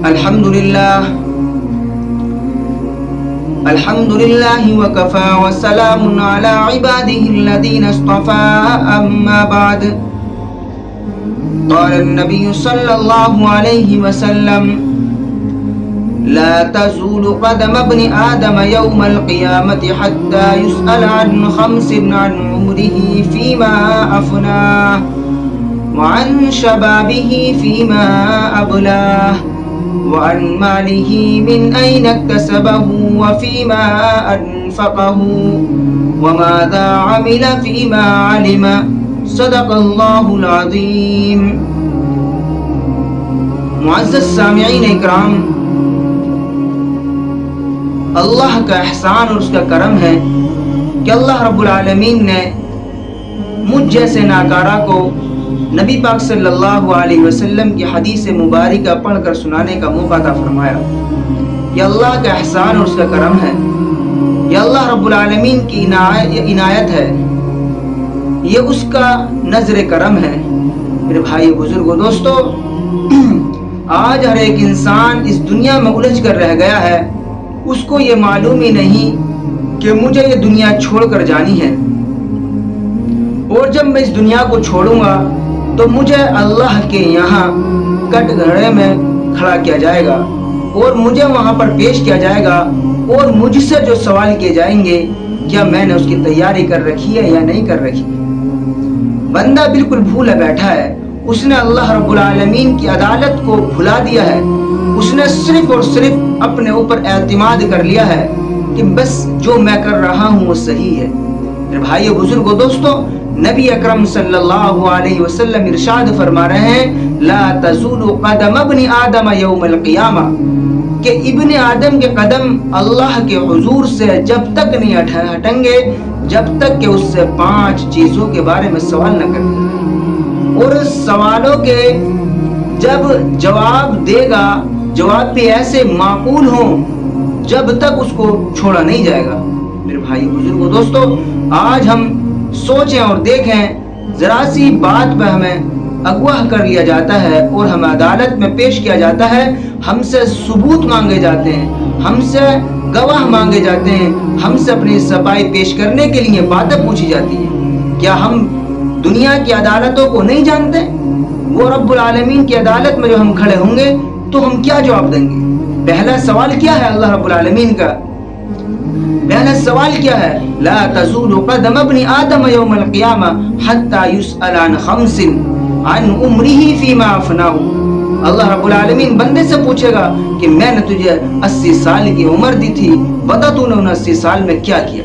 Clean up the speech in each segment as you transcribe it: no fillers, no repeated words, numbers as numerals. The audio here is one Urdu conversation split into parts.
الحمد لله وكفى وسلام على عباده الذين اصطفى أما بعد قال النبي صلى الله عليه وسلم لا تزول قدم ابن آدم يوم القيامة حتى يسأل عن خمس عن عمره فيما أفناه وعن شبابه فيما أبلاه وعن ماله من أين اكتسبه وفيما أنفقه وماذا عمل فيما علم صدق الله العظيم. معزز سامعین اکرام، اللہ کا احسان اور اس کا کرم ہے کہ اللہ رب العالمین نے مجھ جیسے ناکارہ کو نبی پاک صلی اللہ علیہ وسلم کی حدیث مبارکہ پڑھ کر سنانے کا موقع عطا فرمایا. یہ اللہ کا احسان اور اس کا کرم ہے، یہ اللہ رب العالمین کی عنایت ہے، یہ اس کا نظر کرم ہے. میرے بھائی بزرگوں دوستو، آج ہر ایک انسان اس دنیا میں الجھ کر رہ گیا ہے. اس کو یہ معلوم ہی نہیں کہ مجھے یہ دنیا چھوڑ کر جانی ہے، اور جب میں اس دنیا کو چھوڑوں گا تو مجھے اللہ کے یہاں کٹ گھڑے میں کھڑا کیا جائے گا اور مجھے وہاں پر پیش کیا جائے گا، اور مجھ سے جو سوال کیے جائیں گے کیا میں نے اس کی تیاری کر رکھی ہے یا نہیں کر رکھی. بندہ بالکل بھولا بیٹھا ہے، اس نے اللہ رب العالمین کی عدالت کو بھلا دیا ہے. اس نے صرف اور صرف اپنے اوپر اعتماد کر لیا ہے کہ بس جو میں کر رہا ہوں وہ صحیح ہے. میرے بھائی بزرگوں دوستو، نبی اکرم صلی اللہ علیہ وسلم ارشاد فرما رہے ہیں لا تزول قدم ابن آدم یوم القیامہ، کہ ابن آدم کے قدم اللہ کے حضور سے جب تک نہیں ہٹیں گے جب تک کہ اس سے 5 چیزوں کے بارے میں سوال نہ کریں، اور اس سوالوں کے جب جواب دے گا جواب بھی ایسے معقول ہوں جب تک اس کو چھوڑا نہیں جائے گا. میرے بھائی بزرگوں دوستو، آج ہم سوچیں اور دیکھیں، ذرا سی بات پہ ہمیں اغوا کر لیا جاتا ہے اور ہمیں عدالت میں پیش کیا جاتا ہے، ہم سے ثبوت مانگے جاتے ہیں، ہم سے گواہ مانگے جاتے ہیں، ہم سے اپنی صفائی پیش کرنے کے لیے باتیں پوچھی جاتی ہیں. کیا ہم دنیا کی عدالتوں کو نہیں جانتے؟ وہ رب العالمین کی عدالت میں جو ہم کھڑے ہوں گے تو ہم کیا جواب دیں گے؟ پہلا سوال کیا ہے اللہ رب العالمین کا؟ پہلا سوال کیا ہے؟ لا تزول قدم ابن آدم یوم القیامہ حتی یسأل عن خمس عن عمره فیما افناه. اللہ رب العالمین بندے سے پوچھے گا کہ میں نے تجھے 80 سال کی عمر دی تھی، بتا تو نے ان 80 سال میں کیا کیا.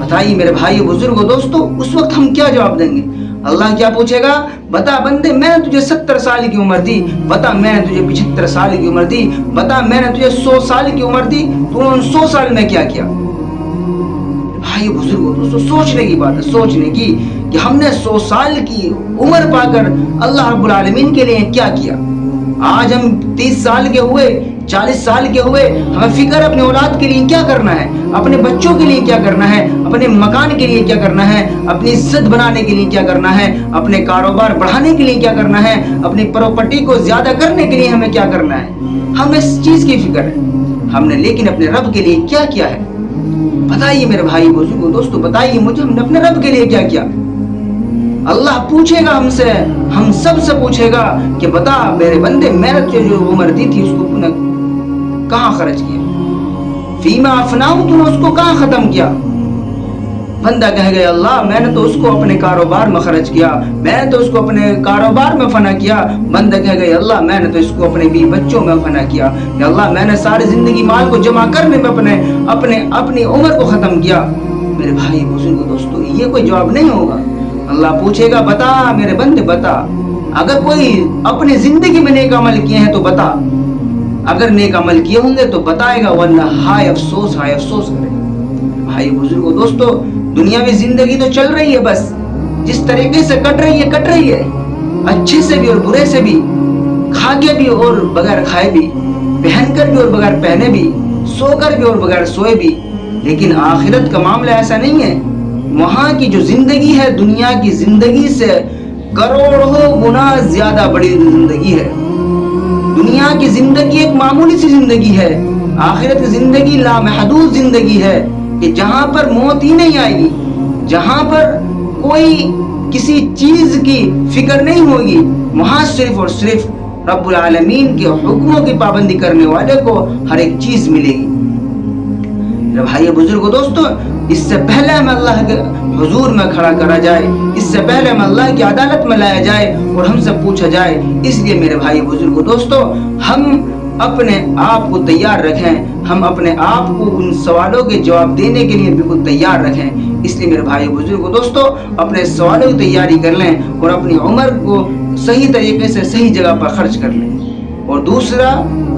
بتائیے میرے بھائی بزرگوں دوستو، اس وقت ہم کیا جواب دیں گے؟ اللہ کیا پوچھے گا؟ بتا بندے میں نے تجھے 70 سال کی عمر دی، بتا میں نے تجھے 75 سال کی عمر دی، بتا میں نے تجھے 100 سال کی عمر دی، تو نے ان 100 سال میں کیا کیا. بھائی بزرگوں دوستو، سوچنے کی بات ہے، سوچنے کی کہ ہم نے 100 سال کی عمر پا کر اللہ رب العالمین کے لیے کیا کیا. آج ہم 30 سال کے ہوئے، 40 سال کے ہوئے، ہمیں فکر اپنے اولاد کے لیے کیا کرنا ہے، اپنے بچوں کے لیے کیا کرنا ہے، اپنے مکان کے لیے کیا کرنا ہے، اپنی عزت بنانے کے لیے کیا کرنا ہے، اپنے کاروبار بڑھانے کے لیے کیا کرنا ہے، اپنی پراپرٹی کو زیادہ کرنے کے لیے ہمیں کیا کرنا ہے. ہمیں اس چیز کی فکر ہے، ہم نے لیکن اپنے رب کے لیے کیا کیا ہے؟ بتائیے میرے بھائی بزرگوں دوستو، بتائیے مجھے ہم نے اپنے رب کے لیے کیا کیا. اللہ پوچھے گا ہم سے، ہم سب سے پوچھے گا کہ بتا میرے بندے میں نے تجھے جو عمر دی تھی اس کو تو نے کہاں خرچ کیا، فیما افناؤ تو نے اس کو کہاں ختم کیا. بندہ کہے گا اللہ میں نے تو اس کو اپنے کاروبار میں خرچ کیا، میں نے تو اس کو اپنے کاروبار میں فنا کیا. بندہ کہے گا اللہ میں نے تو اس کو اپنے بیوی بچوں میں فنا کیا، یا اللہ میں نے ساری زندگی مال کو جمع کرنے میں اپنی عمر کو ختم کیا. میرے بھائی بزرگوں دوستو، یہ کوئی جواب نہیں ہوگا. اللہ پوچھے گا بتا میرے بندے بتا، اگر کوئی اپنی زندگی میں نیک عمل کیے ہیں تو بتا، اگر نیک عمل کیے ہوں گے تو بتائے گا، ورنہ ہائے افسوس کرے. بھائی بزرگوں دوستو، دنیاوی زندگی تو چل رہی ہے، بس جس طریقے سے کٹ رہی ہے، اچھے سے بھی اور برے سے بھی، کھا کے بھی اور بغیر کھائے بھی، پہن کر بھی اور بغیر پہنے بھی، سو کر بھی اور بغیر سوئے بھی. لیکن آخرت کا معاملہ ایسا نہیں ہے. وہاں کی جو زندگی ہے دنیا کی زندگی سے کروڑوں گنا زیادہ بڑی زندگی ہے. دنیا دنیا کی زندگی ایک معمولی سی زندگی ہے، آخرت کی زندگی لامحدود زندگی ہے کہ جہاں پر موت ہی نہیں آئے گی، جہاں پر کوئی کسی چیز کی فکر نہیں ہوگی، وہاں صرف اور صرف رب العالمین کے حکموں کی پابندی کرنے والے کو ہر ایک چیز ملے گی۔ میرے بھائی بزرگوں دوستو، اس سے پہلے ہمیں اللہ کے حضور میں کھڑا کرا جائے، اس سے پہلے ہمیں اللہ کی عدالت میں لایا جائے اور ہم سے پوچھا جائے۔ اس لیے میرے بھائی بزرگوں دوستو، ہم اپنے آپ کو تیار رکھیں، ہم اپنے آپ کو ان سوالوں کے جواب دینے کے لیے بالکل تیار رکھیں۔ اس لیے میرے بھائی بزرگوں دوستو، اپنے سوالوں کی تیاری کر لیں اور اپنی عمر کو صحیح طریقے سے صحیح جگہ پر خرچ کر لیں۔ اور دوسرا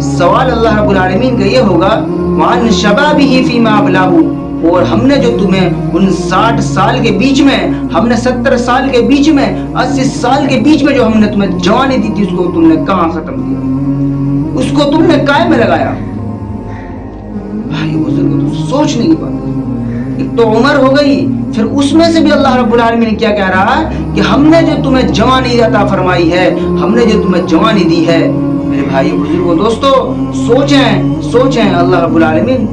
سوال اللہ رب العالمین کا یہ ہوگا وَعَنْ شَبَابِهِ فِي مَا أَبْلَاهُ، اور ہم نے جو تمہیں ان 60 سال کے بیچ میں، ہم نے 70 سال کے بیچ میں، 80 سال کے بیچ میں جو ہم نے تمہیں جوانی دی تھی، اس کو تم نے کہاں ختم کیا، اس کو تم نے کائے میں لگایا؟ بھائی بزرگوں تو سوچنے کی بات ہے۔ ایک تو عمر ہو گئی، پھر اس میں سے بھی اللہ رب العالمین کیا کہہ رہا ہے کہ ہم نے جو تمہیں جوانی عطا فرمائی ہے، ہم نے جو تمہیں جوانی دی ہے۔ میرے بھائی بزرگوں دوستو، سوچیں اللہ رب العالمین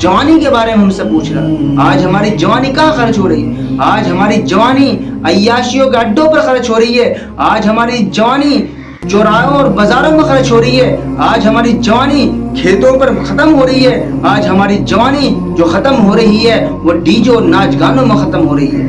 جوانی کے بارے میں ہم سے پوچھ رہا۔ آج ہماری جوانی کہاں خرچ ہو رہی ہے؟ آج ہماری جوانی عیاشیوں کے اڈوں پر خرچ ہو رہی ہے، آج ہماری جوانی چوراہوں اور بازاروں میں خرچ ہو رہی ہے، آج ہماری جوانی کھیتوں پر ختم ہو رہی ہے، آج ہماری جوانی جو ختم ہو رہی ہے وہ ڈی جے اور ناچ گانوں میں ختم ہو رہی ہے۔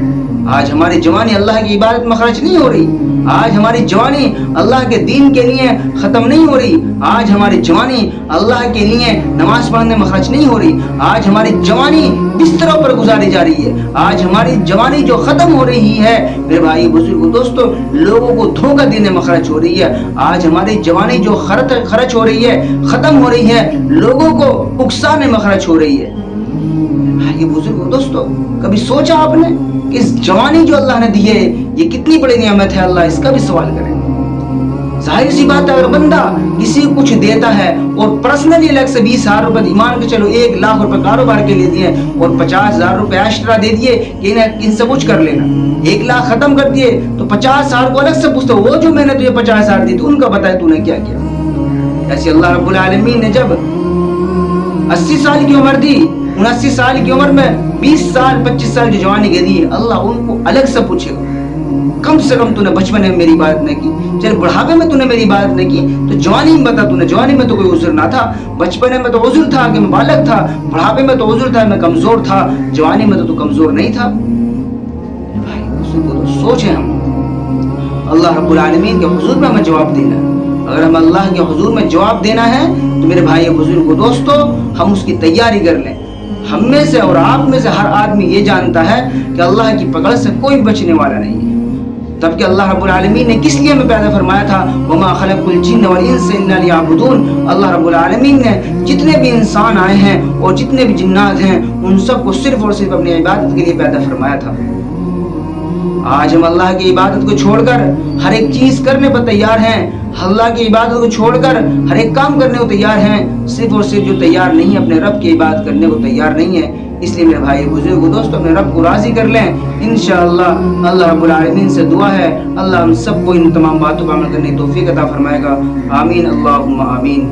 آج ہماری جوانی اللہ کی عبادت میں خرچ نہیں ہو رہی، آج ہماری جوانی اللہ کے دین کے لیے ختم نہیں ہو رہی، آج ہماری جوانی اللہ کے لیے نماز پڑھنے میں خرچ نہیں ہو رہی، آج ہماری جوانی بستروں پر گزاری جا رہی ہے، آج ہماری جوانی جو ختم ہو رہی ہے میرے بھائی بزرگوں دوستو، لوگوں کو دھوکہ دینے میں خرچ ہو رہی ہے۔ آج ہماری جوانی جو خرچ ہو رہی ہے، ختم ہو رہی ہے، لوگوں کو اکسانے میں خرچ ہو رہی ہے۔ بھائی بزرگوں دوستو، کبھی سوچا آپ نے کہ اس جوانی جو اللہ نے دی ہے یہ کتنی بڑی نعمت ہے؟ اللہ اس کا بھی سوال کرے۔ ظاہر سی بات ہے، اگر بندہ کسی کو کچھ دیتا ہے اور پرسنلی الگ سے 20,000 روپے ایمان کے چلو 1,00,000 روپے کاروبار کے لیے دیے اور 50,000 روپے ایکسٹرا دے دیے کہ ان سے کچھ کر لینا، 1,00,000 ختم کر دیے تو 50,000 کو الگ سے پوچھتے وہ جو میں نے تجھے 50,000 دی تو ان کا بتائے تو نے کیا کیا۔ ایسے اللہ رب العالمین نے جب 80 سال کی عمر دی، 79 سال کی عمر میں 20 سال 25 سال جو جوانی کے دی، اللہ ان کو الگ سے پوچھے گا کم سے کم تو نے بچپن میں میری عبادت نہ کی، چل بڑھاپے میں تو نے میری عبادت نہ کی، تو جوانی میں بتا تو نے جوانی میں تو کوئی عذر نہ تھا، بچپن میں تو عذر تھا کہ میں بالغ تھا، بڑھاپے میں تو عذر تھا میں کمزور تھا، جوانی میں تو کمزور نہیں تھا۔ بھائی تو سوچیں، ہم اللہ رب العالمین کے حضور میں ہمیں جواب دینا ہے۔ اگر ہم اللہ کے حضور میں جواب دینا ہے تو میرے بھائی بزرگوں دوستو، ہم اس کی تیاری کر لیں۔ ہم میں سے اور آپ میں سے ہر آدمی یہ جانتا ہے کہ اللہ کی پکڑ سے کوئی بچنے والا نہیں ہے۔ تب کہ اللہ رب العالمین نے کس لیے ہمیں پیدا فرمایا تھا؟ وَمَا خَلَقْتُ الْجِنَّ وَالْإِنسَ إِلَّا لِيَعْبُدُونَ۔ اللہ رب العالمین نے جتنے بھی انسان آئے ہیں اور جتنے بھی جنات ہیں ان سب کو صرف اور صرف اپنی عبادت کے لیے پیدا فرمایا تھا۔ آج ہم اللہ کی عبادت کو چھوڑ کر ہر ایک چیز کرنے پر تیار ہیں، اللہ کی عبادت کو چھوڑ کر ہر ایک کام کرنے کو تیار ہیں، صرف اور صرف جو تیار نہیں ہے اپنے رب کی عبادت کرنے کو تیار نہیں ہے۔ اس لیے میرے بھائی بزرگ دوستو، اپنے رب کو راضی کر لیں انشاءاللہ۔ اللہ رب العالمین سے دعا ہے اللہ ہم سب کو ان تمام باتوں پر عمل کرنے کی توفیق عطا فرمائے گا۔ آمین، اللہم آمین۔